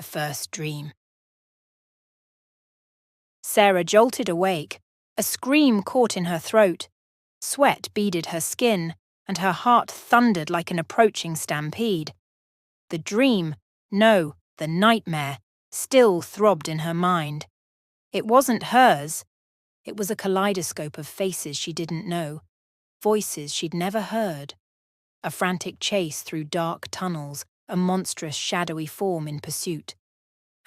the first dream. Sarah jolted awake. A scream caught in her throat. Sweat beaded her skin, and her heart thundered like an approaching stampede. The dream, no, the nightmare, still throbbed in her mind. It wasn't hers. It was a kaleidoscope of faces she didn't know, voices she'd never heard. A frantic chase through dark tunnels, a monstrous shadowy form in pursuit,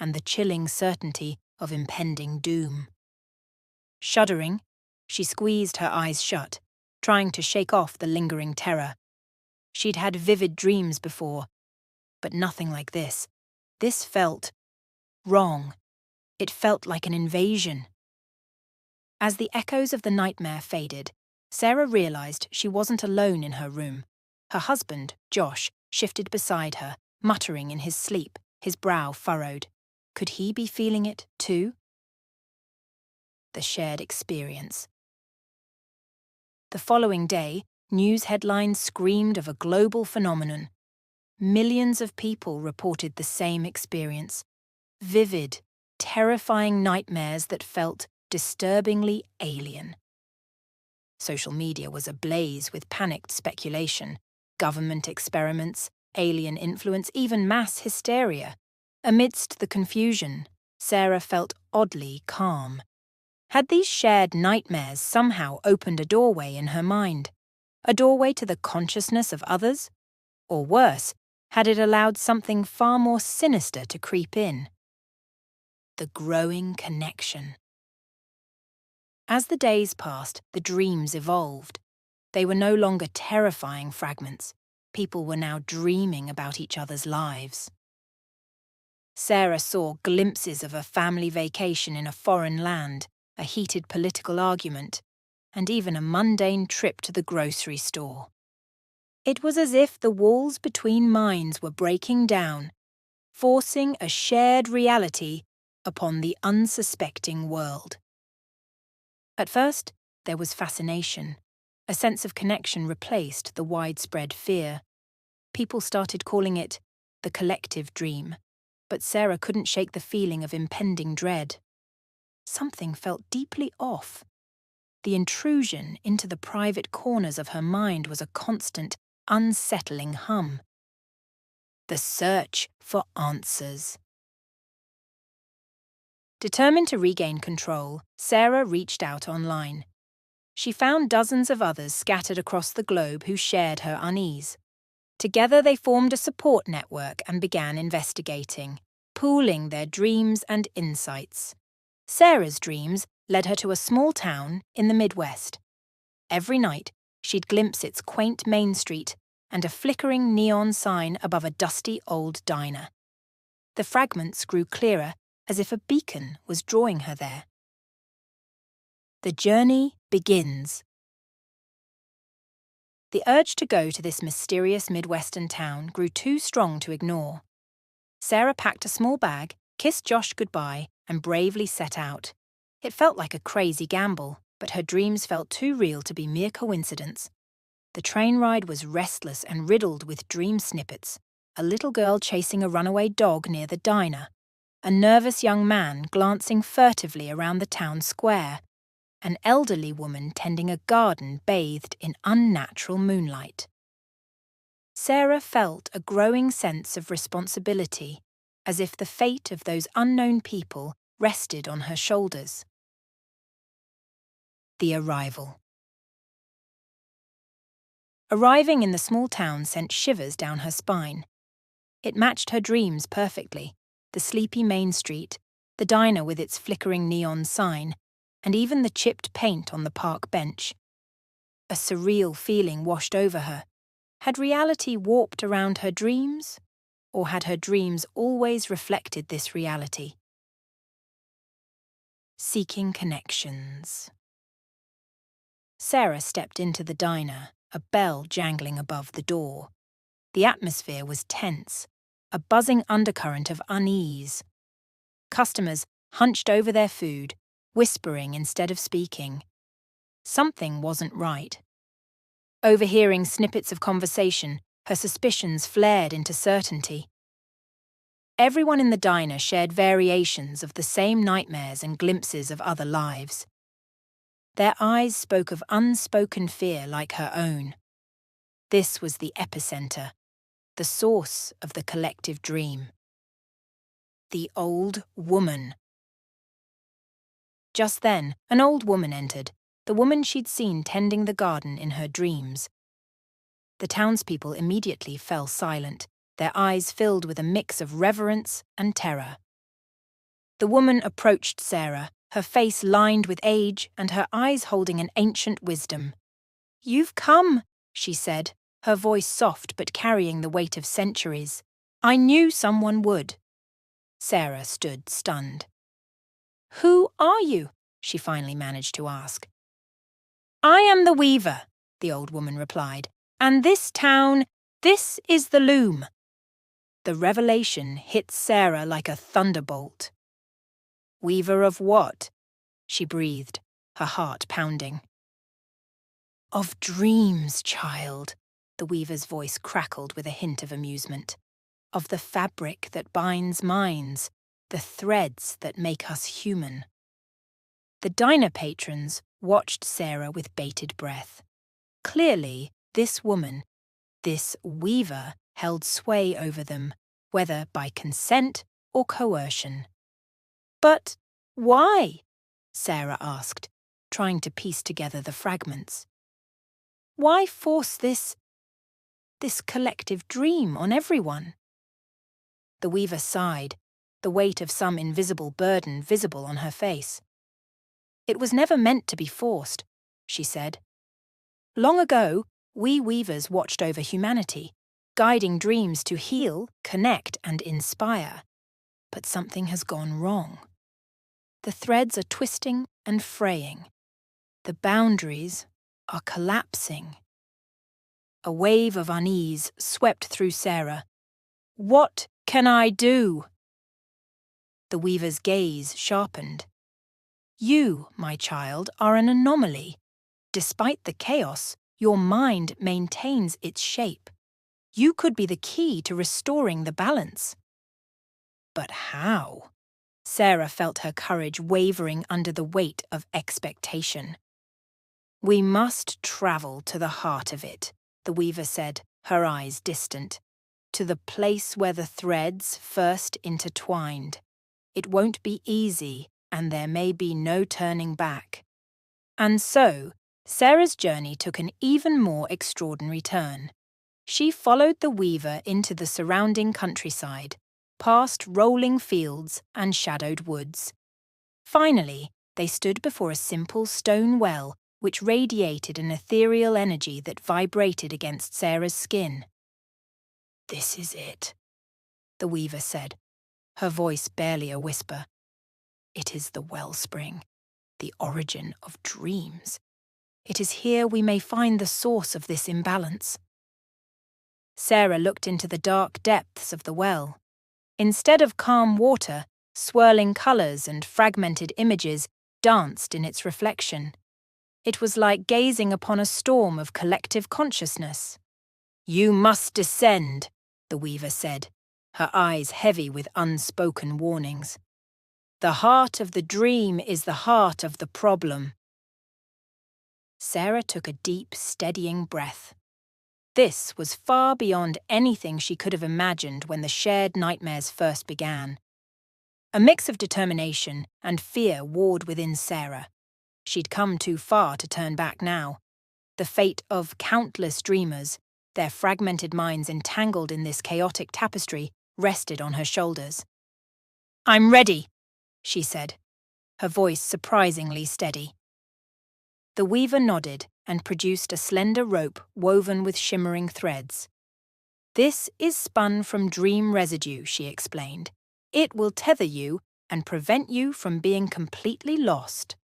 and the chilling certainty of impending doom. Shuddering, she squeezed her eyes shut, trying to shake off the lingering terror. She'd had vivid dreams before, but nothing like this. This felt wrong. It felt like an invasion. As the echoes of the nightmare faded, Sarah realized she wasn't alone in her room. Her husband, Josh, shifted beside her, muttering in his sleep, his brow furrowed. Could he be feeling it too? The shared experience. The following day, news headlines screamed of a global phenomenon. Millions of people reported the same experience. Vivid, terrifying nightmares that felt disturbingly alien. Social media was ablaze with panicked speculation, government experiments, alien influence, even mass hysteria. Amidst the confusion, Sarah felt oddly calm. Had these shared nightmares somehow opened a doorway in her mind? A doorway to the consciousness of others? Or worse, had it allowed something far more sinister to creep in? The growing connection. As the days passed, the dreams evolved. They were no longer terrifying fragments. People were now dreaming about each other's lives. Sarah saw glimpses of a family vacation in a foreign land, a heated political argument, and even a mundane trip to the grocery store. It was as if the walls between minds were breaking down, forcing a shared reality upon the unsuspecting world. At first, there was fascination. A sense of connection replaced the widespread fear. People started calling it the collective dream, but Sarah couldn't shake the feeling of impending dread. Something felt deeply off. The intrusion into the private corners of her mind was a constant, unsettling hum. The search for answers. Determined to regain control, Sarah reached out online. She found dozens of others scattered across the globe who shared her unease. Together they formed a support network and began investigating, pooling their dreams and insights. Sarah's dreams led her to a small town in the Midwest. Every night, she'd glimpse its quaint main street and a flickering neon sign above a dusty old diner. The fragments grew clearer, as if a beacon was drawing her there. The journey begins. The urge to go to this mysterious Midwestern town grew too strong to ignore. Sarah packed a small bag, kissed Josh goodbye, and bravely set out. It felt like a crazy gamble, but her dreams felt too real to be mere coincidence. The train ride was restless and riddled with dream snippets. A little girl chasing a runaway dog near the diner. A nervous young man glancing furtively around the town square. An elderly woman tending a garden bathed in unnatural moonlight. Sarah felt a growing sense of responsibility, as if the fate of those unknown people rested on her shoulders. The arrival. Arriving in the small town sent shivers down her spine. It matched her dreams perfectly, the sleepy main street, the diner with its flickering neon sign, and even the chipped paint on the park bench. A surreal feeling washed over her. Had reality warped around her dreams? Or had her dreams always reflected this reality? Seeking connections. Sarah stepped into the diner, a bell jangling above the door. The atmosphere was tense, a buzzing undercurrent of unease. Customers hunched over their food, whispering instead of speaking. Something wasn't right. Overhearing snippets of conversation, her suspicions flared into certainty. Everyone in the diner shared variations of the same nightmares and glimpses of other lives. Their eyes spoke of unspoken fear like her own. This was the epicenter, the source of the collective dream. The old woman. Just then, an old woman entered, the woman she'd seen tending the garden in her dreams. The townspeople immediately fell silent, their eyes filled with a mix of reverence and terror. The woman approached Sarah, her face lined with age and her eyes holding an ancient wisdom. "You've come," she said, her voice soft but carrying the weight of centuries. "I knew someone would." Sarah stood stunned. "Who are you?" she finally managed to ask. "I am the weaver," the old woman replied, "and this town, this is the loom." The revelation hit Sarah like a thunderbolt. "Weaver of what?" she breathed, her heart pounding. "Of dreams, child," the weaver's voice crackled with a hint of amusement. "Of the fabric that binds minds, the threads that make us human." The diner patrons watched Sarah with bated breath. Clearly, this woman, this weaver, held sway over them, whether by consent or coercion. "But why?" Sarah asked, trying to piece together the fragments. "Why force this collective dream on everyone?" The weaver sighed, the weight of some invisible burden visible on her face. "It was never meant to be forced," she said. "Long ago, we weavers watched over humanity, guiding dreams to heal, connect, and inspire. But something has gone wrong. The threads are twisting and fraying. The boundaries are collapsing." A wave of unease swept through Sarah. "What can I do?" The weaver's gaze sharpened. "You, my child, are an anomaly. Despite the chaos, your mind maintains its shape. You could be the key to restoring the balance." But how? Sarah felt her courage wavering under the weight of expectation. "We must travel to the heart of it," the weaver said, her eyes distant. "To the place where the threads first intertwined. It won't be easy, and there may be no turning back." And so, Sarah's journey took an even more extraordinary turn. She followed the weaver into the surrounding countryside, past rolling fields and shadowed woods. Finally, they stood before a simple stone well which radiated an ethereal energy that vibrated against Sarah's skin. "This is it," the weaver said, her voice barely a whisper. "It is the wellspring, the origin of dreams. It is here we may find the source of this imbalance." Sarah looked into the dark depths of the well. Instead of calm water, swirling colours and fragmented images danced in its reflection. It was like gazing upon a storm of collective consciousness. "You must descend," the weaver said, her eyes heavy with unspoken warnings. "The heart of the dream is the heart of the problem." Sarah took a deep, steadying breath. This was far beyond anything she could have imagined when the shared nightmares first began. A mix of determination and fear warred within Sarah. She'd come too far to turn back now. The fate of countless dreamers, their fragmented minds entangled in this chaotic tapestry, rested on her shoulders. "I'm ready," she said, her voice surprisingly steady. The weaver nodded and produced a slender rope woven with shimmering threads. "This is spun from dream residue," she explained. "It will tether you and prevent you from being completely lost."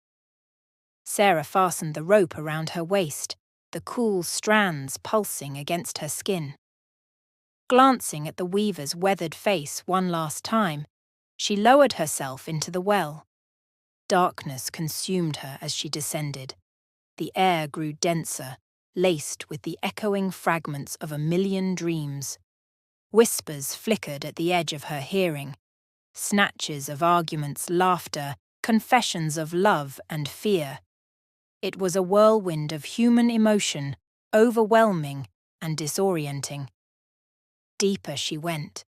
Sarah fastened the rope around her waist, the cool strands pulsing against her skin. Glancing at the weaver's weathered face one last time, she lowered herself into the well. Darkness consumed her as she descended. The air grew denser, laced with the echoing fragments of a million dreams. Whispers flickered at the edge of her hearing. Snatches of arguments, laughter, confessions of love and fear. It was a whirlwind of human emotion, overwhelming and disorienting. Deeper she went,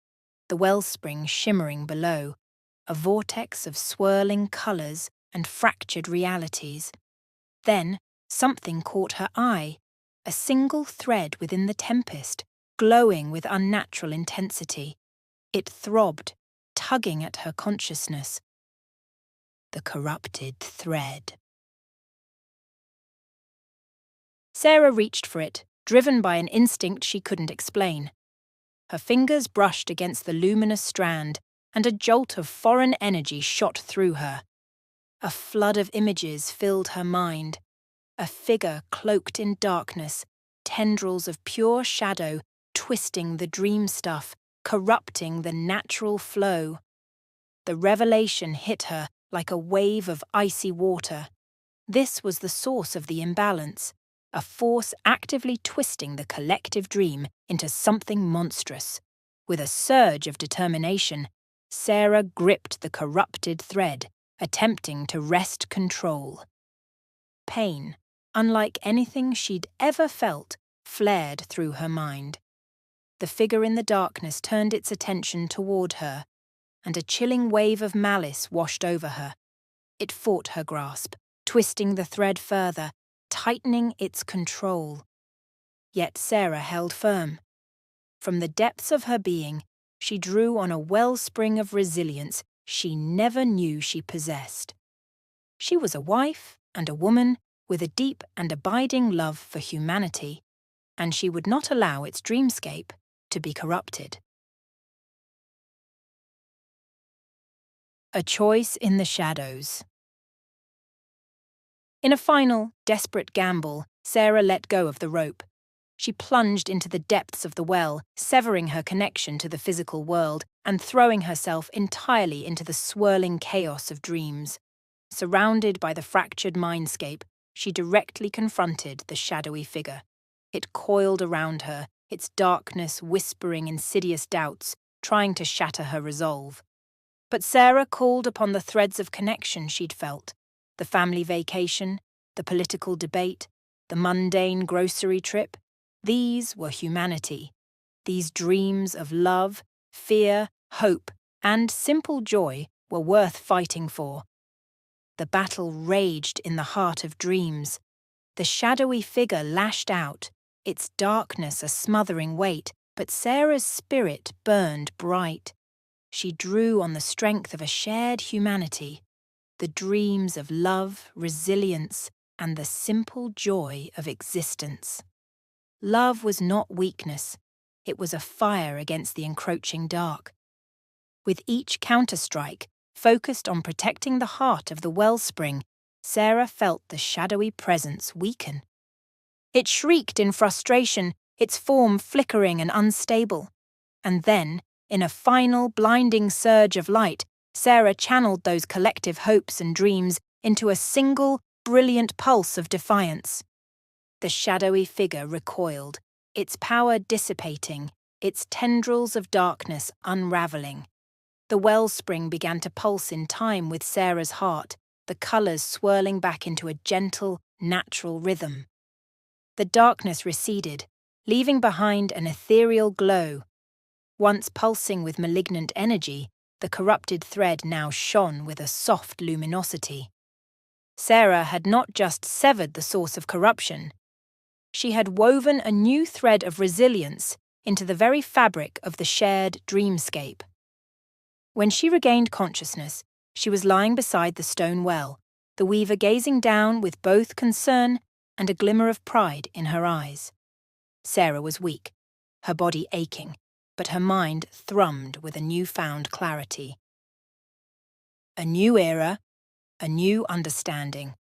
the wellspring shimmering below, a vortex of swirling colours and fractured realities. Then something caught her eye, a single thread within the tempest, glowing with unnatural intensity. It throbbed, tugging at her consciousness. The corrupted thread. Sarah reached for it, driven by an instinct she couldn't explain. Her fingers brushed against the luminous strand, and a jolt of foreign energy shot through her. A flood of images filled her mind. A figure cloaked in darkness, tendrils of pure shadow twisting the dream stuff, corrupting the natural flow. The revelation hit her like a wave of icy water. This was the source of the imbalance, a force actively twisting the collective dream into something monstrous. With a surge of determination, Sarah gripped the corrupted thread, attempting to wrest control. Pain, unlike anything she'd ever felt, flared through her mind. The figure in the darkness turned its attention toward her, and a chilling wave of malice washed over her. It fought her grasp, twisting the thread further, tightening its control. Yet Sarah held firm. From the depths of her being, she drew on a wellspring of resilience she never knew she possessed. She was a wife and a woman with a deep and abiding love for humanity, and she would not allow its dreamscape to be corrupted. A choice in the shadows. In a final, desperate gamble, Sarah let go of the rope. She plunged into the depths of the well, severing her connection to the physical world and throwing herself entirely into the swirling chaos of dreams. Surrounded by the fractured mindscape, she directly confronted the shadowy figure. It coiled around her, its darkness whispering insidious doubts, trying to shatter her resolve. But Sarah called upon the threads of connection she'd felt: the family vacation, the political debate, the mundane grocery trip. These were humanity. These dreams of love, fear, hope, and simple joy were worth fighting for. The battle raged in the heart of dreams. The shadowy figure lashed out, its darkness a smothering weight, but Sarah's spirit burned bright. She drew on the strength of a shared humanity, the dreams of love, resilience, and the simple joy of existence. Love was not weakness. It was a fire against the encroaching dark. With each counterstrike, focused on protecting the heart of the wellspring, Sarah felt the shadowy presence weaken. It shrieked in frustration, its form flickering and unstable. And then, in a final blinding surge of light, Sarah channeled those collective hopes and dreams into a single, brilliant pulse of defiance. The shadowy figure recoiled, its power dissipating, its tendrils of darkness unraveling. The wellspring began to pulse in time with Sarah's heart, the colours swirling back into a gentle, natural rhythm. The darkness receded, leaving behind an ethereal glow. Once pulsing with malignant energy, the corrupted thread now shone with a soft luminosity. Sarah had not just severed the source of corruption. She had woven a new thread of resilience into the very fabric of the shared dreamscape. When she regained consciousness, she was lying beside the stone well, the weaver gazing down with both concern and a glimmer of pride in her eyes. Sarah was weak, her body aching, but her mind thrummed with a newfound clarity. A new era, a new understanding.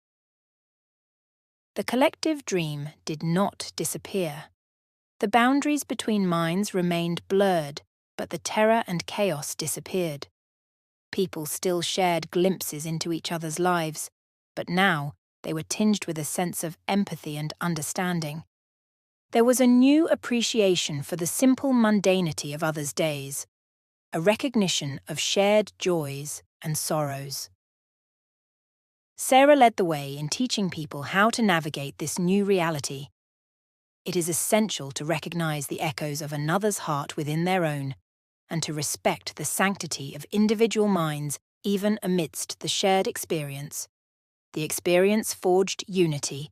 The collective dream did not disappear. The boundaries between minds remained blurred, but the terror and chaos disappeared. People still shared glimpses into each other's lives, but now they were tinged with a sense of empathy and understanding. There was a new appreciation for the simple mundanity of others' days, a recognition of shared joys and sorrows. Sarah led the way in teaching people how to navigate this new reality. It is essential to recognize the echoes of another's heart within their own, and to respect the sanctity of individual minds even amidst the shared experience. The experience forged unity,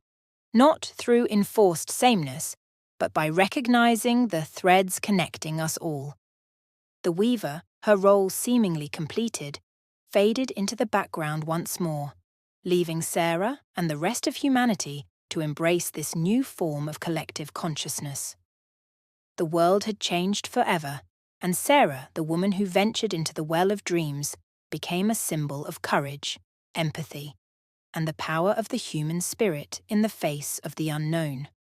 not through enforced sameness, but by recognizing the threads connecting us all. The weaver, her role seemingly completed, faded into the background once more, leaving Sarah and the rest of humanity to embrace this new form of collective consciousness. The world had changed forever, and Sarah, the woman who ventured into the well of dreams, became a symbol of courage, empathy, and the power of the human spirit in the face of the unknown.